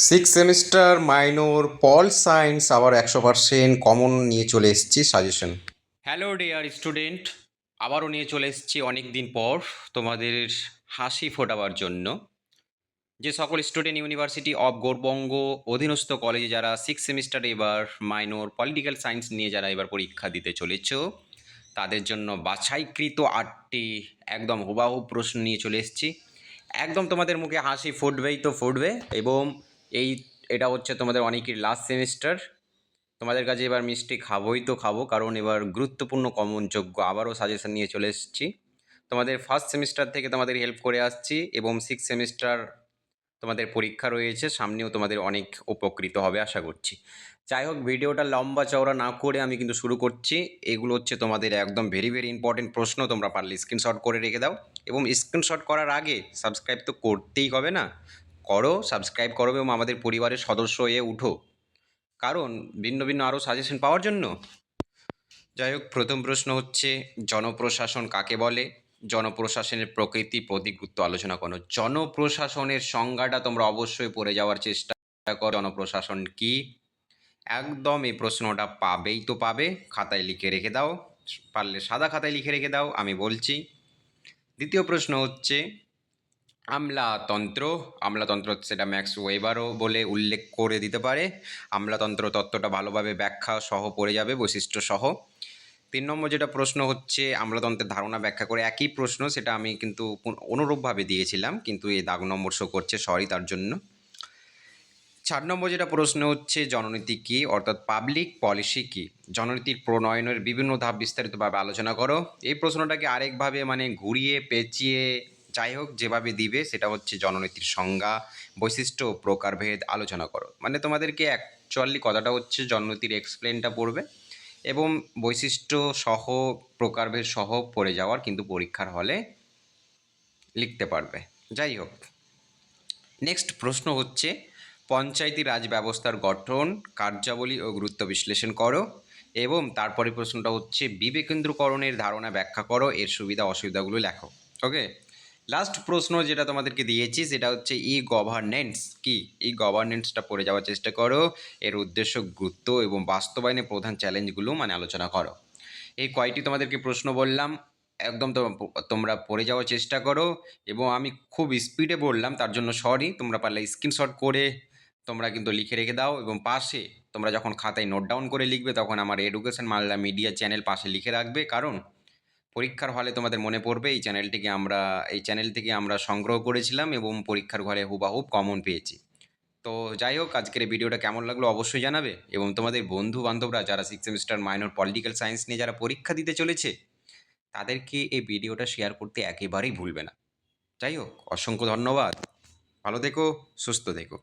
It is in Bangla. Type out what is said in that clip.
Six semester minor pol science আবার 100% কমন নিয়ে চলে এসেছি সাজেশন। হ্যালো ডিয়ার স্টুডেন্ট, আবারও নিয়ে চলে এসেছি অনেক দিন পর তোমাদের হাসি ফোটাবার জন্য। যে সকল স্টুডেন্ট ইউনিভার্সিটি অফ গৌড়বঙ্গ অধীনস্থ কলেজে যারা সিক্স সেমিস্টারে এবার মাইনর পলিটিক্যাল সায়েন্স নিয়ে যারা এবার পরীক্ষা দিতে চলেছ, তাদের জন্য বাছাইকৃত 8টি একদম হুবাহু প্রশ্ন নিয়ে চলে এসেছি। একদম তোমাদের মুখে হাসি ফুটবেই তো ফুটবে। এবং এই এটা হচ্ছে তোমাদের অনেকের লাস্ট সেমিস্টার। তোমাদের কাছে এবার মিষ্টি খাবোই তো খাবো, কারণ এবার গুরুত্বপূর্ণ কমন যোগ্য আবারও সাজেশন নিয়ে চলে এসেছি। তোমাদের ফার্স্ট সেমিস্টার থেকে তোমাদের হেল্প করে আসছি, এবং সিক্স সেমিস্টার তোমাদের পরীক্ষা রয়েছে সামনেও, তোমাদের অনেক উপকৃত হবে আশা করছি। যাই হোক, ভিডিওটা লম্বা চওড়া না করে আমি কিন্তু শুরু করছি। এগুলো হচ্ছে তোমাদের একদম ভেরি ভেরি ইম্পর্টেন্ট প্রশ্ন, তোমরা পারলে স্ক্রিনশট করে রেখে দাও। এবং স্ক্রিনশট করার আগে সাবস্ক্রাইব তো করতেই হবে না, করো, সাবস্ক্রাইব করো এবং আমাদের পরিবারের সদস্য হয়ে উঠো, কারণ ভিন্ন ভিন্ন আরও সাজেশন পাওয়ার জন্য। যাই হোক, প্রথম প্রশ্ন হচ্ছে, জনপ্রশাসন কাকে বলে? জনপ্রশাসনের প্রকৃতি প্রতিগুরুত্ব আলোচনা করো। জনপ্রশাসনের সংজ্ঞাটা তোমরা অবশ্যই পড়ে যাওয়ার চেষ্টা করো। জনপ্রশাসন কি? একদম এই প্রশ্নটা পাবেই তো পাবে, খাতায় লিখে রেখে দাও, পারলে সাদা খাতায় লিখে রেখে দাও, আমি বলছি। দ্বিতীয় প্রশ্ন হচ্ছে, আমলাতন্ত্র। আমলাতন্ত্র সেটা ম্যাক্স ওয়েবারও বলে উল্লেখ করে দিতে পারে। আমলাতন্ত্র তত্ত্বটা ভালোভাবে ব্যাখ্যা সহ পড়ে যাবে, বৈশিষ্ট্য সহ। 3 নম্বর যেটা প্রশ্ন হচ্ছে, আমলাতন্ত্রের ধারণা ব্যাখ্যা করে। একই প্রশ্ন, সেটা আমি কিন্তু অনুরূপভাবে দিয়েছিলাম, কিন্তু এই দাগ নম্বর শো করছে, সরি তার জন্য। 4 নম্বর যেটা প্রশ্ন হচ্ছে, জননীতি কী, অর্থাৎ পাবলিক পলিসি কী? জননীতির প্রণয়নের বিভিন্ন ধাপ বিস্তারিতভাবে আলোচনা করো। এই প্রশ্নটাকে আরেকভাবে মানে ঘুরিয়ে পেঁচিয়ে, যাই হোক যেভাবে দিবে, সেটা হচ্ছে জননীতির সংজ্ঞা, বৈশিষ্ট্য ও প্রকারভেদ আলোচনা করো। মানে তোমাদেরকে অ্যাকচুয়ালি কথাটা হচ্ছে জননীতির এক্সপ্লেনটা পড়বে, এবং বৈশিষ্ট্য সহ প্রকারভেদ সহ পড়ে যাওয়ার কিন্তু পরীক্ষার হলে লিখতে পারবে। যাই হোক, নেক্সট প্রশ্ন হচ্ছে, পঞ্চায়েতি রাজ ব্যবস্থার গঠন, কার্যাবলী ও গুরুত্ব বিশ্লেষণ করো। এবং তারপরে প্রশ্নটা হচ্ছে, বিবেকেন্দ্রকরণের ধারণা ব্যাখ্যা করো, এর সুবিধা অসুবিধাগুলো লেখো। ওকে, লাস্ট প্রশ্ন যেটা তোমাদেরকে দিয়েছি সেটা হচ্ছে, ই গভর্নেন্স কি? ই গভর্নেন্সটা পড়ে যাওয়ার চেষ্টা করো, এর উদ্দেশ্য, গুরুত্ব এবং বাস্তবায়নের প্রধান চ্যালেঞ্জগুলো মানে আলোচনা করো। এই কয়টি তোমাদেরকে প্রশ্ন বললাম, একদম তোমরা পড়ে যাওয়ার চেষ্টা করো। এবং আমি খুব স্পিডে বললাম তার জন্য সরি, তোমরা পারলে স্ক্রিনশট করে তোমরা কিন্তু লিখে রেখে দাও, এবং পাশে তোমরা যখন খাতায় নোট ডাউন করে লিখবে তখন আমার এডুকেশন মালদা মিডিয়া চ্যানেল পাশে লিখে রাখবে, কারণ পরীক্ষার হলে তোমাদের মনে পড়বে এই চ্যানেল থেকে আমরা সংগ্রহ করেছিলাম এবং পরীক্ষার ঘরে হুবাহুব কমন পেয়েছি। তো যাই হোক, আজকের এই ভিডিওটা কেমন লাগলো অবশ্যই জানাবে, এবং তোমাদের বন্ধু বান্ধবরা যারা six semester minor political science নিয়ে যারা পরীক্ষা দিতে চলেছে, তাদেরকে এই ভিডিওটা শেয়ার করতে একেবারেই ভুলবে না। যাই হোক, অসংখ্য ধন্যবাদ, ভালো থেকো, সুস্থ থেকো।